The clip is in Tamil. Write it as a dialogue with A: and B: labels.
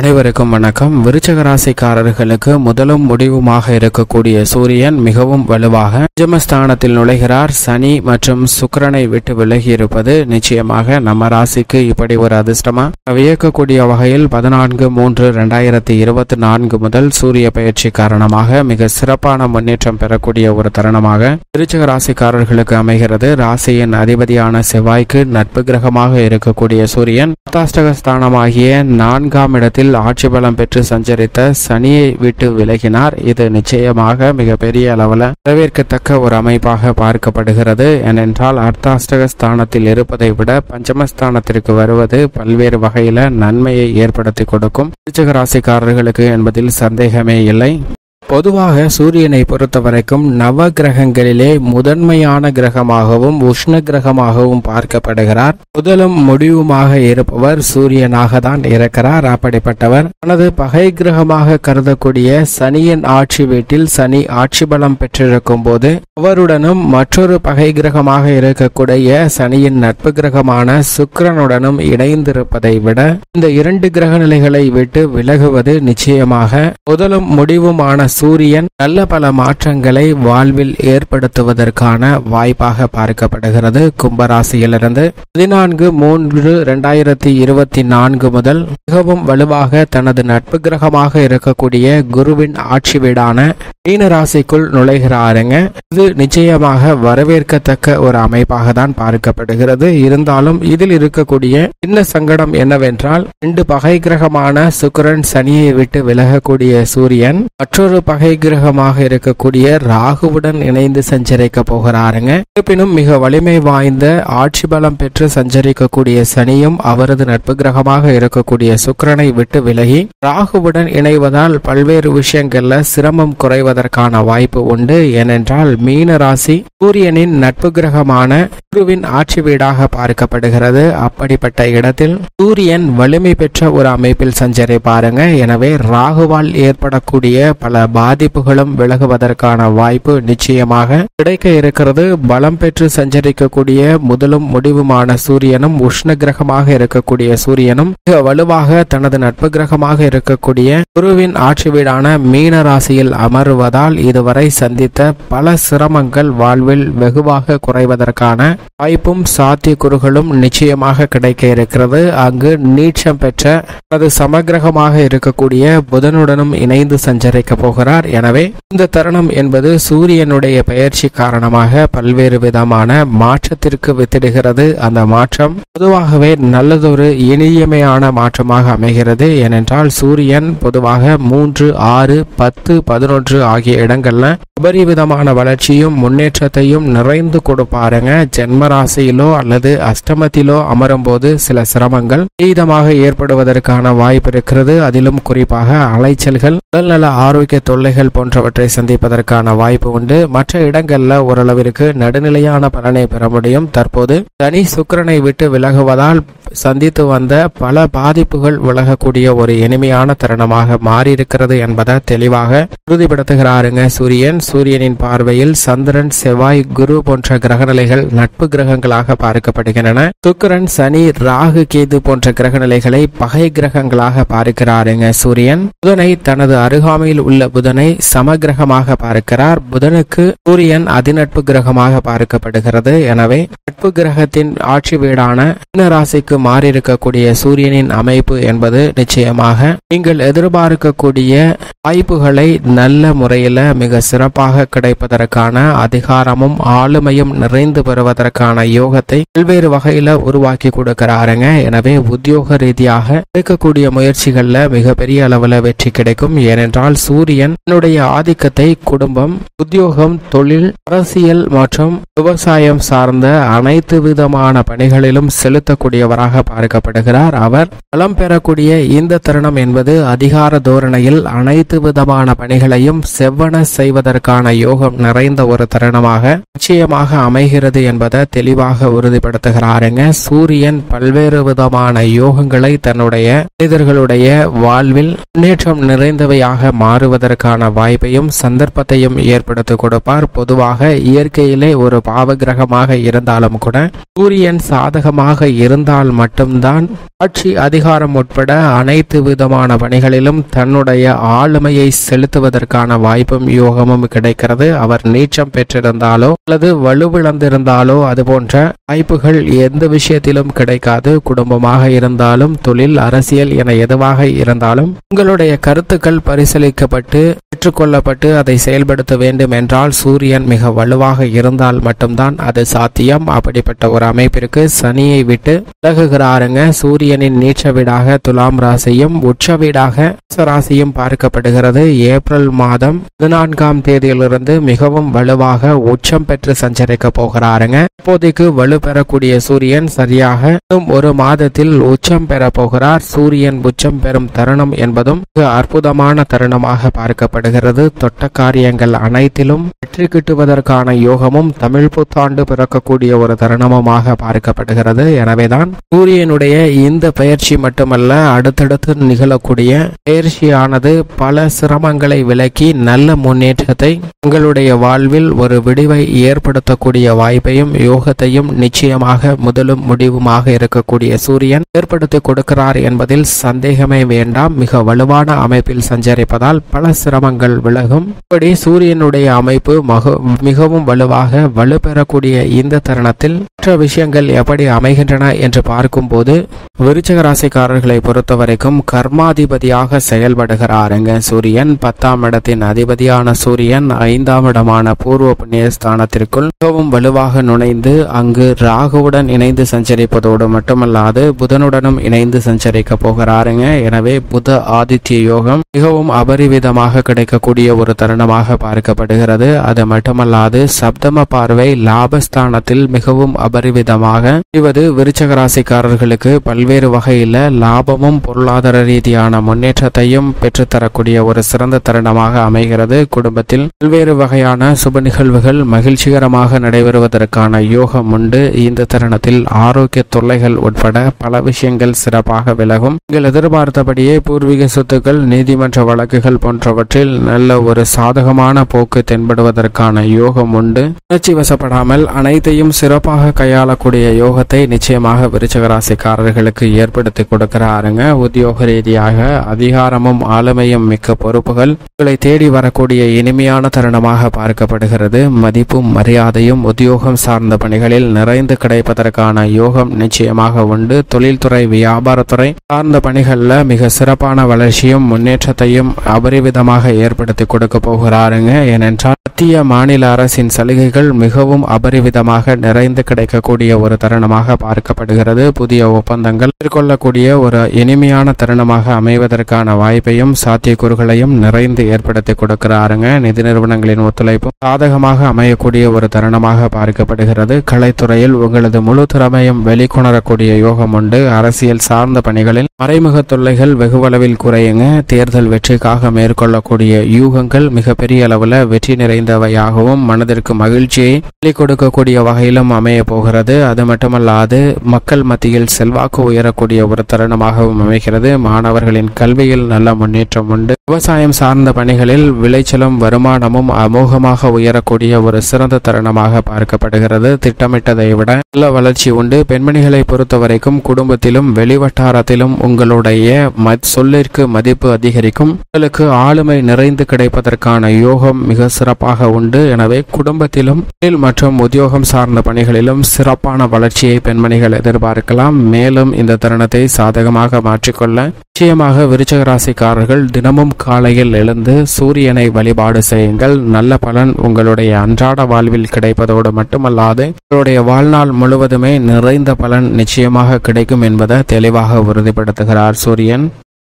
A: அனைவருக்கும் வணக்கம். விருச்சிக ராசிக்காரர்களுக்கு முதலும் முடிவுமாக இருக்கக்கூடிய சூரியன் மிகவும் வலுவாக பஞ்சமஸ்தானத்தில் நுழைகிறார். சனி மற்றும் சுக்கிரனை விட்டு விலகி இருப்பது நிச்சயமாக நம்ம ராசிக்கு இப்படி ஒரு அதிர்ஷ்டமா வியக்கக்கூடிய வகையில் 14/3/2024 முதல் சூரிய பயிற்சி காரணமாக மிக சிறப்பான முன்னேற்றம் பெறக்கூடிய ஒரு தருணமாக விருச்சிக ராசிக்காரர்களுக்கு அமைகிறது. ராசியின் அதிபதியான செவ்வாய்க்கு நட்பு கிரகமாக இருக்கக்கூடிய சூரியன் அர்த்தாஷ்டக ஸ்தானமாகிய 4ஆம் இடத்தில் ஆட்சி பலம் பெற்று சஞ்சரித்த சனியை விட்டு விலகினார். இது நிச்சயமாக மிகப்பெரிய அளவில் வரவேற்கத்தக்க ஒரு அமைப்பாக பார்க்கப்படுகிறது. ஏனென்றால் அர்த்தாஷ்டக ஸ்தானத்தில் இருப்பதை விட பஞ்சமஸ்தானத்திற்கு வருவது பல்வேறு வகையில நன்மையை ஏற்படுத்தி கொடுக்கும் விருச்சிக ராசிக்காரர்களுக்கு என்பதில் சந்தேகமே இல்லை. பொதுவாக சூரியனை பொறுத்த வரைக்கும் நவ கிரகங்களிலே முதன்மையான கிரகமாகவும் உஷ்ண கிரகமாகவும் பார்க்கப்படுகிறார். முதலும் முடிவுமாக இருப்பவர் சூரியனாக தான் இருக்கிறார். அப்படிப்பட்டவர் தனது பகை கிரகமாக கருதக்கூடிய சனியின் ஆட்சி வீட்டில் சனி ஆட்சி பலம் பெற்றிருக்கும் போது அவருடனும் மற்றொரு பகை கிரகமாக இருக்கக்கூடிய சனியின் நட்பு கிரகமான சுக்கிரனுடனும் இணைந்திருப்பதை விட இந்த இரண்டு கிரக நிலைகளை விட்டு விலகுவது நிச்சயமாக முதலும் முடிவுமான சூரியன் நல்ல பல மாற்றங்களை வாழ்வில் ஏற்படுத்துவதற்கான வாய்ப்பாக பார்க்கப்படுகிறது. கும்பராசியிலிருந்து 14/3/2024 முதல் மிகவும் வலுவாக தனது நட்பு கிரகமாக இருக்கக்கூடிய குருவின் ஆட்சி வீடான மீன ராசிக்குள் நுழைகிறாருங்க. இது நிச்சயமாக வரவேற்கத்தக்க ஒரு அமைப்பாக தான் பார்க்கப்படுகிறது. இருந்தாலும் இதில் இருக்கக்கூடிய சின்ன சங்கடம் என்னவென்றால் 2 பகை கிரகமான சுக்கிரன் சனியை விட்டு விலகக்கூடிய சூரியன் மற்றொரு பகை கிரகமாக இருக்கக்கூடிய ராகுவுடன் இணைந்து சஞ்சரிக்க போகிறாருங்க. இருப்பினும் மிக வலிமை வாய்ந்த ஆட்சி பலம் பெற்று சஞ்சரிக்கக்கூடிய சனியும் அவரது நட்பு கிரகமாக இருக்கக்கூடிய சுக்கிரனை விட்டு விலகி ராகுவுடன் இணைவதால் பல்வேறு விஷயங்கள்ல சிரமம் குறைவதற்கான வாய்ப்பு உண்டு. ஏனென்றால் மீன ராசி சூரியனின் நட்பு கிரகமான குருவின் ஆட்சி வீடாக பார்க்கப்படுகிறது. அப்படிப்பட்ட இடத்தில் சூரியன் வலிமை பெற்ற ஒரு அமைப்பில் சஞ்சரிப்பாருங்க. எனவே ராகுவால் ஏற்படக்கூடிய பல பாதிப்புகளும் விலகுவதற்கான வாய்ப்பு நிச்சயமாக கிடைக்க இருக்கிறது. பலம் பெற்று சஞ்சரிக்கக்கூடிய முதலும் முடிவுமான சூரியனும் உஷ்ண கிரகமாக இருக்கக்கூடிய சூரியனும் மிக வலுவாக தனது நட்பு கிரகமாக இருக்கக்கூடிய குருவின் ஆட்சி வீடான மீன ராசியில் அமருவதால் இதுவரை சந்தித்த பல சிரமங்கள் வாழ்வில் வெகுவாக குறைவதற்கான வாய்ப்பும் சாத்தியக்கூறுகளும் நிச்சயமாக கிடைக்க இருக்கிறது. அங்கு நீட்சம் பெற்ற அது சமகிரகமாக இருக்கக்கூடிய புதனுடனும் இணைந்து சஞ்சரிக்க போகிறார். எனவே இந்த தருணம் என்பது சூரியனுடைய பெயர்ச்சி காரணமாக பல்வேறு விதமான மாற்றத்திற்கு வித்திடுகிறது. அந்த மாற்றம் பொதுவாகவே நல்லதொரு இனியமையான மாற்றமாக அமைகிறது. ஏனென்றால் சூரியன் பொதுவாக 3, 6, 10, 11 ஆகிய இடங்கள்ல உபரிவிதமான வளர்ச்சியும் முன்னேற்றத்தையும் நிறைந்து கொடுப்பாருங்க. ஜென்மராசியிலோ அல்லது அஷ்டமத்திலோ அமரும் போது சில சிரமங்கள் அதீதமாக ஏற்படுவதற்கான வாய்ப்பு இருக்கிறது. அதிலும் குறிப்பாக அலைச்சல்கள், உடல்நல ஆரோக்கிய தொல்லைகள் போன்றவற்றை சந்திப்பதற்கான வாய்ப்பு உண்டு. மற்ற இடங்கள்ல ஓரளவிற்கு நடுநிலையான பலனை பெற முடியும். தற்போது சனி சுக்கிரனை விட்டு விலகுவதால் சந்தித்து வந்த பல பாதிப்புகள் விலகக்கூடிய ஒரு இனிமையான தருணமாக மாறியிருக்கிறது என்பதை தெளிவாக உறுதிப்படுத்துகிறாருங்க சூரியன். சூரியனின் பார்வையில் சந்திரன், செவ்வாய், குரு போன்ற கிரகநிலைகள் நட்பு கிரகங்களாக பார்க்கப்படுகின்றன. சுக்கிரன், சனி, ராகு, கேது போன்ற கிரகநிலைகளை பகை கிரகங்களாக பார்க்கிறாருங்க சூரியன். புதனை தனது அருகாமையில் உள்ள புதனை சமகிரகமாக பார்க்கிறார். புதனுக்கு சூரியன் அதிநட்பு கிரகமாக பார்க்கப்படுகிறது. எனவே நட்பு கிரகத்தின் ஆட்சி வீடான மீன ராசிக்கு மாறியிருக்கக்கூடிய சூரியனின் அமைப்பு என்பது நிச்சயமாக நீங்கள் எதிர்பார்க்கக்கூடிய வாய்ப்புகளை நல்ல முறையில மிக சிறப்பாக கிடைப்பதற்கான அதிகாரமும் ஆளுமையும் நிறைந்து பெறுவதற்கான யோகத்தை பல்வேறு வகையில உருவாக்கி கொடுக்கிறாருங்க. எனவே உத்தியோக ரீதியாக எடுக்கக்கூடிய முயற்சிகள்ல மிகப்பெரிய அளவுல வெற்றி கிடைக்கும். ஏனென்றால் சூரியன் தன்னுடைய ஆதிக்கத்தை குடும்பம், உத்தியோகம், தொழில், அரசியல் மற்றும் விவசாயம் சார்ந்த அனைத்து விதமான பணிகளிலும் செலுத்தக்கூடியவராக பார்க்கப்படுகிறார். அவர் பலம் பெறக்கூடிய இந்த தருணம் என்பது அதிகார தோரணையில் அனைத்து விதமான பணிகளையும் செவ்வன செய்வதற்கான யோகம் நிறைந்த ஒரு தருணமாக நிச்சயமாக அமைகிறது என்பதை தெளிவாக உறுதிப்படுத்துகிறாருங்க சூரியன். பல்வேறு விதமான யோகங்களை தன்னுடைய மனிதர்களுடைய வாழ்வில் முன்னேற்றம் நிறைந்தவையாக மாறுவதற்கு செய்வதற்கான வாய்ப்பையும் சந்தர்ப்பத்தையும் ஏற்படுத்தி கொடுப்பார். பொதுவாக இயற்கையிலே ஒரு பாவகிரகமாக இருந்தாலும் கூட சூரியன் சாதகமாக இருந்தால் மட்டும்தான் ஆட்சி அதிகாரம் உட்பட அனைத்து விதமான பணிகளிலும் தன்னுடைய ஆளுமையை செலுத்துவதற்கான வாய்ப்பும் யோகமும் கிடைக்கிறது. அவர் நீச்சம் பெற்றிருந்தாலோ அல்லது வலுவிழந்திருந்தாலோ அது போன்ற வாய்ப்புகள் எந்த விஷயத்திலும் கிடைக்காது. குடும்பமாக இருந்தாலும் தொழில், அரசியல் என எதுவாக இருந்தாலும் உங்களுடைய கருத்துக்கள் பரிசீலிக்கப்பட்டு ஏற்றுக்கொள்ளப்பட்டு அதை செயல்படுத்த வேண்டும் என்றால் சூரியன் மிக வலுவாக இருந்தால் மட்டும்தான் அது சாத்தியம். அப்படிப்பட்ட ஒரு அமைப்பிற்கு சனியை விட்டு விலகுகிறாருங்க. சூரியனின் நீச்ச வீடாக துலாம் ராசியும் உச்ச வீடாக ராசியும் பார்க்கப்படுகிறது. ஏப்ரல் மாதம் 14ஆம் தேதியிலிருந்து மிகவும் வலுவாக உச்சம் பெற்று சஞ்சரிக்க போகிறாருங்க. இப்போதைக்கு வலு பெறக்கூடிய சூரியன் சரியாக ஒரு மாதத்தில் உச்சம் பெற போகிறார். சூரியன் உச்சம் பெறும் தருணம் என்பதும் மிக அற்புதமான தருணமாக பார்க்கப்படுகிறது. தொட்ட காரியங்கள் அனைத்திலும் வெற்றி கிட்டுவதற்கான யோகமும் தமிழ் புத்தாண்டு பிறக்கக்கூடிய ஒரு தருணமாக பார்க்கப்படுகிறது. எனவேதான் சூரியனுடைய இந்த பயிற்சி மட்டுமல்ல, அடுத்தடுத்து நிகழக்கூடிய பயிற்சியானது பல சிரமங்களை விலக்கி நல்ல முன்னேற்றத்தை உங்களுடைய வாழ்வில் ஒரு விடிவை ஏற்படுத்தக்கூடிய வாய்ப்பையும் யோகத்தையும் நிச்சயமாக முதலும் முடிவுமாக இருக்கக்கூடிய சூரியன் ஏற்படுத்தி கொடுக்கிறார் என்பதில் சந்தேகமே வேண்டாம். மிக வலுவான அமைப்பில் சஞ்சரிப்பதால் பல சிரமங்கள் விலகும். இப்படி சூரியனுடைய அமைப்பு மிகவும் வலுவாக வலுப்பெறக்கூடிய இந்த தருணத்தில் மற்ற விஷயங்கள் எப்படி அமைகின்றன என்று பார்க்கும்போது விருச்சிக ராசிக்காரர்களை பொறுத்த வரைக்கும் கர்மாதிபதியாக செயல்படுகிறாருங்க சூரியன். 10ஆம் இடத்தின் அதிபதியான சூரியன் 5ஆம் இடமான பூர்வ புண்ணிய ஸ்தானத்திற்குள் மிகவும் வலுவாக நுழைந்து அங்கு ராகுவுடன் இணைந்து சஞ்சரிப்பதோடு மட்டுமல்லாது புதனுடனும் இணைந்து சஞ்சரிக்க போகிறாருங்க. எனவே புத ஆதித்ய யோகம் மிகவும் அபரிவிதமாக கிடைக்கக்கூடிய ஒரு தருணமாக பார்க்கப்படுகிறது. அது மட்டுமல்லாது சப்தம பார்வை லாபஸ்தானத்தில் மிகவும் அபரிவிதமாக இவது விருச்சிக ராசிக்காரர்களுக்கு பல்வேறு வகையில லாபமும் பொருளாதார ரீதியான முன்னேற்றத்தையும் பெற்றுத்தரக்கூடிய ஒரு சிறந்த தருணமாக அமைகிறது. குடும்பத்தில் பல்வேறு வகையான சுப நிகழ்வுகள் மகிழ்ச்சிகரமாக நடைபெறுவதற்கான யோகம் உண்டு. இந்த தருணத்தில் ஆரோக்கிய தொல்லைகள் உட்பட பல விஷயங்கள் சிறப்பாக விலகும். நீங்கள் எதிர்பார்த்தபடியே பூர்வீக சொத்துக்கள், நீதிமன்ற வழக்குகள் போன்றவற்றில் நல்ல ஒரு சாதகமான போக்கு தென்படுவதற்கான யோகம் உண்டு. உணர்ச்சி வசப்படாமல் அனைத்தையும் சிறப்பாக கையாளக்கூடிய யோகத்தை நிச்சயமாக விருச்சிக ராசிக்காரர்களுக்கு ஏற்படுத்தி கொடுக்கிறாருங்க. உத்தியோக ரீதியாக அதிகாரமும் ஆளுமையும் மிக்க பொறுப்புகள் உங்களை தேடி வரக்கூடிய இனிமையான தருணமாக பார்க்கப்படுகிறது. மதிப்பும் மரியாதையும் உத்தியோகம் சார்ந்த பணிகளில் நிறைந்து கிடைப்பதற்கான யோகம் நிச்சயமாக உண்டு. தொழில்துறை, வியாபாரத்துறை சார்ந்த பணிகள்ல மிக சிறப்பான வளர்ச்சியும் முன்னேற்றத்தையும் அபரிவிதமாக ஏற்படுத்தி கொடுக்க போகிறாருங்க. ஏனென்றால் மத்திய மாநில அரசின் சலுகைகள் மிகவும் அபரிவிதமாக நிறைந்து கிடைக்கக்கூடிய ஒரு தருணமாக பார்க்கப்படுகிறது. புதிய ஒப்பந்தங்கள் மேற்கொள்ளக்கூடிய ஒரு இனிமையான தருணமாக அமைவதற்கான வாய்ப்பையும் சாத்தியக்கூறுகளையும் நிறைந்து ஏற்படுத்தி கொடுக்கிறாருங்க. நிதி நிறுவனங்களின் ஒத்துழைப்பும் சாதகமாக அமையக்கூடிய ஒரு தருணமாக பார்க்கப்படுகிறது. கலைத்துறையில் உங்களது முழு திறமையும் வெளிக்கொணரக்கூடிய யோகம் உண்டு. அரசியல் சார்ந்த பணிகளில் மறைமுக தொல்லைகள் வெகுவளவில் குறையுங்க. தேர்தல் வெற்றிக்காக மேற்கொள்ளக்கூடிய யூகங்கள் மிகப்பெரிய அளவில் வெற்றி நிறைந்தவையாகவும் மனதிற்கு மகிழ்ச்சியை வெளி கொடுக்கக்கூடிய வகையிலும் அமைய போகிறது. அது மட்டுமல்லாது மக்கள் மத்தியில் செல்வாக்கு உயரக்கூடிய ஒரு தருணமாகவும் அமைகிறது. மாணவர்களின் கல்வியில் நல்ல முன்னேற்றம் உண்டு. விவசாயம் சார்ந்த பணிகளில் விளைச்சலும் வருமானமும் அமோகமாக உயரக்கூடிய ஒரு சிறந்த தருணமாக பார்க்கப்படுகிறது. திட்டமிட்டதை விட நல்ல வளர்ச்சி உண்டு. பெண்மணிகளை பொறுத்தவரைக்கும் குடும்பத்திலும் வெளிவட்டாரத்திலும் உங்களுடைய சொல்லிற்கு மதிப்பு அதிகரிக்கும். உங்களுக்கு ஆளுமை நிறைந்து கிடைப்பதற்கான யோகம் மிக சிறப்பாக உண்டு. எனவே குடும்பத்திலும் மற்றும் உத்தியோகம் சார்ந்த பணிகளிலும் சிறப்பான வளர்ச்சியை பெண்மணிகள் எதிர்பார்க்கலாம். மேலும் இந்த தருணத்தை சாதகமாக மாற்றிக்கொள்ள நிச்சயமாக விருச்சிக ராசிக்காரர்கள் தினமும் காலையில் எழுந்து சூரியனை வழிபாடு செய்யுங்கள். நல்ல பலன் உங்களுடைய அன்றாட வாழ்வில் கிடைப்பதோடு மட்டுமல்லாது உங்களுடைய வாழ்நாள் முழுவதுமே நிறைந்த பலன் நிச்சயமாக கிடைக்கும் என்பதை தெளிவாக உறுதிப்படுத்துகிறார் சூரியன்.